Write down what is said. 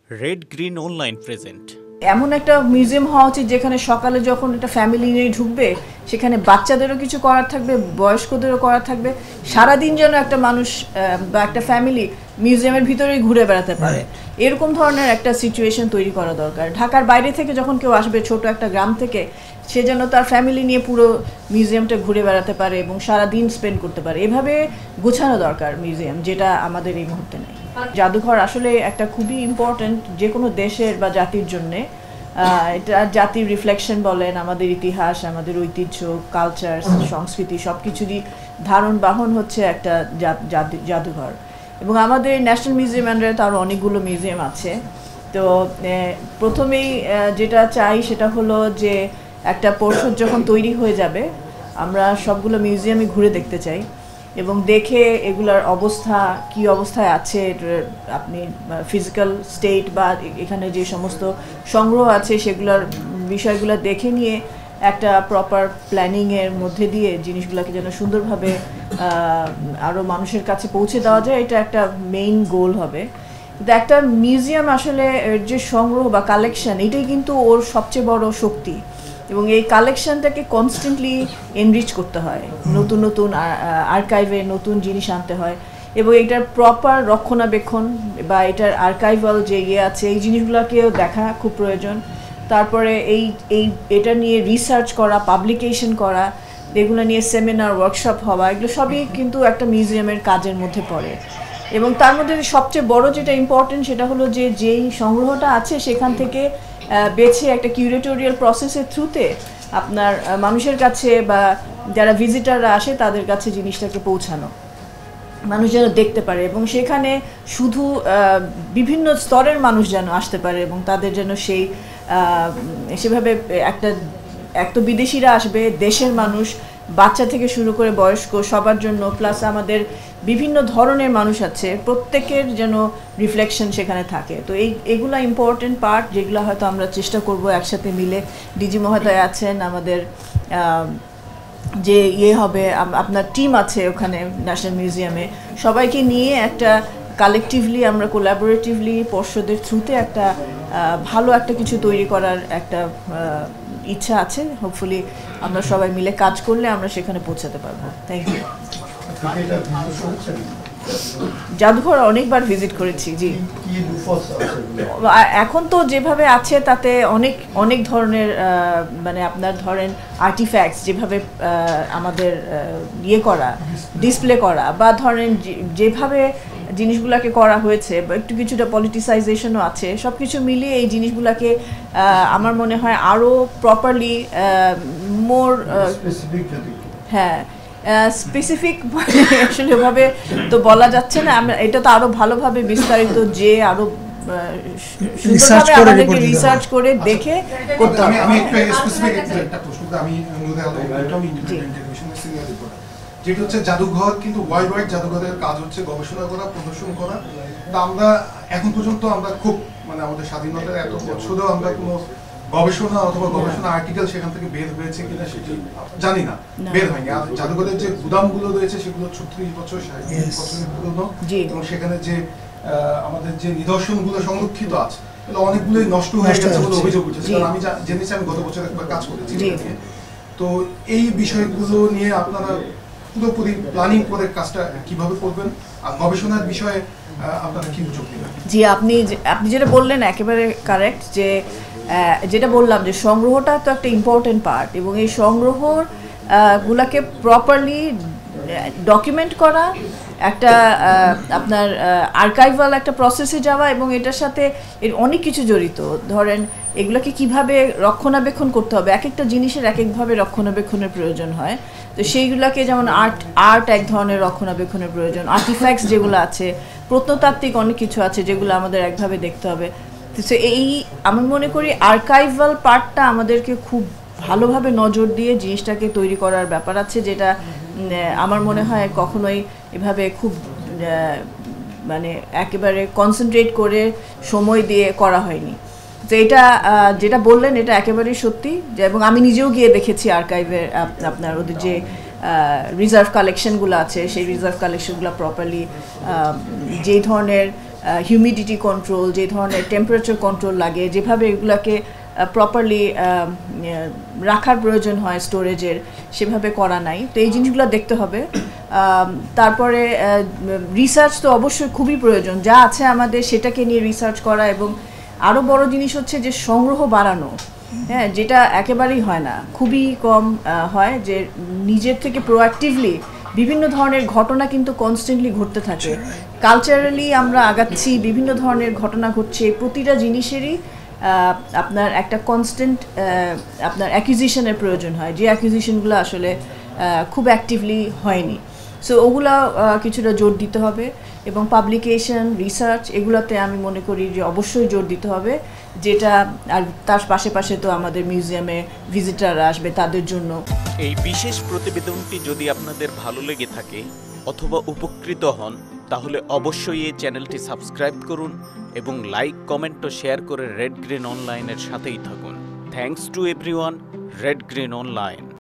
Red green online present. এমন একটা museum হওয়া উচিত যেখানে সকালে যখন একটা ফ্যামিলি নিয়ে ঢুকবে সেখানে বাচ্চাদেরও কিছু করার থাকবে, বয়স্কদেরও করার থাকবে, সারাদিন যেন একটা মানুষ বা একটা ফ্যামিলি মিউজিয়ামের ভিতরেই ঘুরে বেড়াতে পারে, এরকম ধরনের একটা সিচুয়েশন তৈরি করা দরকার। ঢাকার বাইরে থেকে যখন কেউ আসবে ছোট একটা গ্রাম থেকে, সে যেন তার ফ্যামিলি নিয়ে পুরো মিউজিয়ামটা ঘুরে বেড়াতে পারে এবং সারা দিন স্পেন্ড করতে পারে। এভাবে গোছানো দরকার মিউজিয়াম, যেটা আমাদের এই মুহূর্তে নেই। জাদুঘর আসলে একটা খুবই ইম্পর্ট্যান্ট যে কোনো দেশের বা জাতির জন্যে। এটা জাতির রিফ্লেকশন বলেন, আমাদের ইতিহাস, আমাদের ঐতিহ্য, কালচার, সংস্কৃতি সব কিছুরই ধারণ বাহন হচ্ছে একটা জাদুঘর। এবং আমাদের ন্যাশনাল মিউজিয়াম আন্ডারে তো আরও অনেকগুলো মিউজিয়াম আছে। তো প্রথমেই যেটা চাই সেটা হলো যে একটা পর্ষদ যখন তৈরি হয়ে যাবে আমরা সবগুলো মিউজিয়ামে ঘুরে দেখতে চাই এবং দেখে এগুলার অবস্থা কি অবস্থায় আছে, আপনি ফিজিক্যাল স্টেট বা এখানে যে সমস্ত সংগ্রহ আছে সেগুলোর বিষয়গুলো দেখে নিয়ে একটা প্রপার প্ল্যানিংয়ের মধ্যে দিয়ে জিনিসগুলোকে যেন সুন্দরভাবে আরও মানুষের কাছে পৌঁছে দেওয়া যায়, এটা একটা মেইন গোল হবে। কিন্তু একটা মিউজিয়াম আসলে যে সংগ্রহ বা কালেকশন, এটাই কিন্তু ওর সবচেয়ে বড় শক্তি এবং এই কালেকশনটাকে কনস্ট্যান্টলি এনরিচ করতে হয়, নতুন নতুন আর্কাইভে নতুন জিনিস আনতে হয় এবং এটার প্রপার রক্ষণাবেক্ষণ বা এটার আর্কাইভাল যে আছে এই জিনিসগুলোকেও দেখা খুব প্রয়োজন। তারপরে এটা নিয়ে রিসার্চ করা, পাবলিকেশন করা, এগুলো নিয়ে সেমিনার, ওয়ার্কশপ হওয়া, এগুলো সবই কিন্তু একটা মিউজিয়ামের কাজের মধ্যে পড়ে। এবং তার মধ্যে সবচেয়ে বড় যেটা ইম্পর্টেন্ট সেটা হলো যে যেই সংগ্রহটা আছে সেখান থেকে বেছে একটা কিউরেটোরিয়াল প্রসেসের থ্রুতে আপনার মানুষের কাছে বা যারা ভিজিটাররা আসে তাদের কাছে জিনিসটাকে পৌঁছানো, মানুষ যেন দেখতে পারে এবং সেখানে শুধু বিভিন্ন স্তরের মানুষ যেন আসতে পারে এবং তাদের যেন সেভাবে একটা বিদেশিরা আসবে, দেশের মানুষ, বাচ্চা থেকে শুরু করে বয়স্ক সবার জন্য, প্লাস আমাদের বিভিন্ন ধরনের মানুষ আছে, প্রত্যেকের যেন রিফ্লেকশন সেখানে থাকে। তো এগুলা ইম্পর্টেন্ট পার্ট যেগুলো হয়তো আমরা চেষ্টা করব একসাথে মিলে। ডিজি মহোদয় আছেন, আমাদের যে হবে আপনার টিম আছে ওখানে ন্যাশনাল মিউজিয়ামে, সবাইকে নিয়ে একটা কালেকটিভলি আমরা কোলাবোরেটিভলি পর্ষদের থ্রুতে একটা ভালো একটা কিছু তৈরি করার একটা ইচ্ছা আছে। হোপফুলি আমরা সবাই মিলে কাজ করলে আমরা সেখানে পৌঁছাতে পারবো। Thank you. জাদুঘর অনেকবার ভিজিট করেছি। জি, এখন তো যেভাবে আছে তাতে অনেক ধরনের মানে আপনার ধরেন আর্টিফ্যাক্টস যেভাবে আমাদের করা, ডিসপ্লে করা, বা ধরেন যেভাবে জিনিসগুলোকে করা হয়েছে বা একটু কিছুটা পলিটিসাইজেশনও আছে, সব কিছু মিলিয়ে এই জিনিসগুলোকে আমার মনে হয় আরও প্রপারলি মোর স্পেসিফিক আসলে ওভাবে তো বলা যাচ্ছে না, এটা তো আরো ভালোভাবে বিস্তারিত যে আরো সুন্দরভাবে আমাদেরকে রিসার্চ করে দেখে করতে হবে। আমি একটা প্রশ্ন যেটা হচ্ছে জাদুঘর কিন্তু ওয়ার্ল্ড ওয়াইড জাদুঘরের কাজ হচ্ছে গবেষণা করা, প্রদর্শন করা। তা আমরা এখন পর্যন্ত আমরা খুব মানে আমাদের স্বাধীনতার এত বছরেও আমরা কোনো গবেষণা অথবা গবেষণা আর্টিকেল সেখান থেকে বের হয়েছে কিনা সেটি জানি না, বের হয়নি। আর জাদুঘরের যে গুদামগুলো রয়েছে সেগুলো 36 বছর 37 বছরের পুরনো এবং সেখানে যে আমাদের যে নিদর্শনগুলো সংরক্ষিত আছে অনেকগুলোই নষ্ট হয়ে গেছে বলে অভিযোগ উঠেছে। কারণ আমি জেনেছি, আমি গত বছর একবার কাজ করেছি। তো এই বিষয়গুলো নিয়ে আপনারা পুরোপুরি প্ল্যানিং করে কাজটা কিভাবে করবেন আর গবেষণার বিষয়ে আপনারা কি উদ্যোগ নেবেন? জি, আপনি যেটা বললেন একেবারে কারেক্ট, যে যেটা বললাম যে সংগ্রহটা তো একটা ইম্পর্টেন্ট পার্ট এবং এই সংগ্রহ গুলাকে প্রপারলি ডকুমেন্ট করা, একটা আপনার আর্কাইভাল একটা প্রসেসে যাওয়া এবং এটার সাথে এর অনেক কিছু জড়িত। ধরেন এগুলোকে কিভাবে রক্ষণাবেক্ষণ করতে হবে, এক একটা জিনিসের এক একভাবে রক্ষণাবেক্ষণের প্রয়োজন হয়। তো সেইগুলোকে যেমন আর্ট এক ধরনের রক্ষণাবেক্ষণের প্রয়োজন, আর্টিফ্যাক্টস যেগুলো আছে, প্রত্নতাত্ত্বিক অনেক কিছু আছে যেগুলো আমাদের একভাবে দেখতে হবে। তো আমি মনে করি আর্কাইভাল পার্টটা আমাদেরকে খুব ভালোভাবে নজর দিয়ে জিনিসটাকে তৈরি করার ব্যাপার আছে, যেটা আমার মনে হয় কখনোই এভাবে খুব মানে একেবারে কনসেন্ট্রেট করে সময় দিয়ে করা হয়নি। তো এটা যেটা বললেন এটা একেবারেই সত্যি, এবং আমি নিজেও গিয়ে দেখেছি আর্কাইভের আপনার ওদের যে রিজার্ভ কালেকশনগুলো আছে সেই রিজার্ভ কালেকশনগুলো প্রপারলি যেই ধরনের হিউমিডিটি কন্ট্রোল, যে ধরনের টেম্পারেচার কন্ট্রোল লাগে, যেভাবে এগুলাকে প্রপারলি রাখার প্রয়োজন হয় স্টোরেজের, সেভাবে করা নাই। তো এই জিনিসগুলো দেখতে হবে। তারপরে রিসার্চ তো অবশ্যই খুবই প্রয়োজন, যা আছে আমাদের সেটাকে নিয়ে রিসার্চ করা, এবং আরও বড় জিনিস হচ্ছে যে সংগ্রহ বাড়ানো, হ্যাঁ, যেটা একেবারেই হয় না, খুবই কম হয়, যে নিজের থেকে প্রোঅ্যাক্টিভলি বিভিন্ন ধরনের ঘটনা কিন্তু কনস্ট্যান্টলি ঘটতে থাকে। কালচারালি আমরা আগাচ্ছি, বিভিন্ন ধরনের ঘটনা ঘটছে, প্রতিটা জিনিসেরই আপনার একটা কনস্ট্যান্ট আপনার অ্যাকুইজিশনের প্রয়োজন হয়, যে অ্যাকুইজিশনগুলো আসলে খুব অ্যাক্টিভলি হয়নি। সো ওগুলা কিছুটা জোর দিতে হবে, এবং পাবলিকেশন, রিসার্চ, এগুলোতে আমি মনে করি যে অবশ্যই জোর দিতে হবে, যেটা আর তার পাশে তো আমাদের মিউজিয়ামে ভিজিটার আসবে, তাদের জন্য। এই বিশেষ প্রতিবেদনটি যদি আপনাদের ভালো লেগে থাকে অথবা উপকৃত হন, তাহলে অবশ্যই এই চ্যানেলটি সাবস্ক্রাইব করুন এবং লাইক, কমেন্ট ও শেয়ার করে রেড গ্রিন অনলাইনের সাথেই থাকুন। Thanks to everyone, red green online.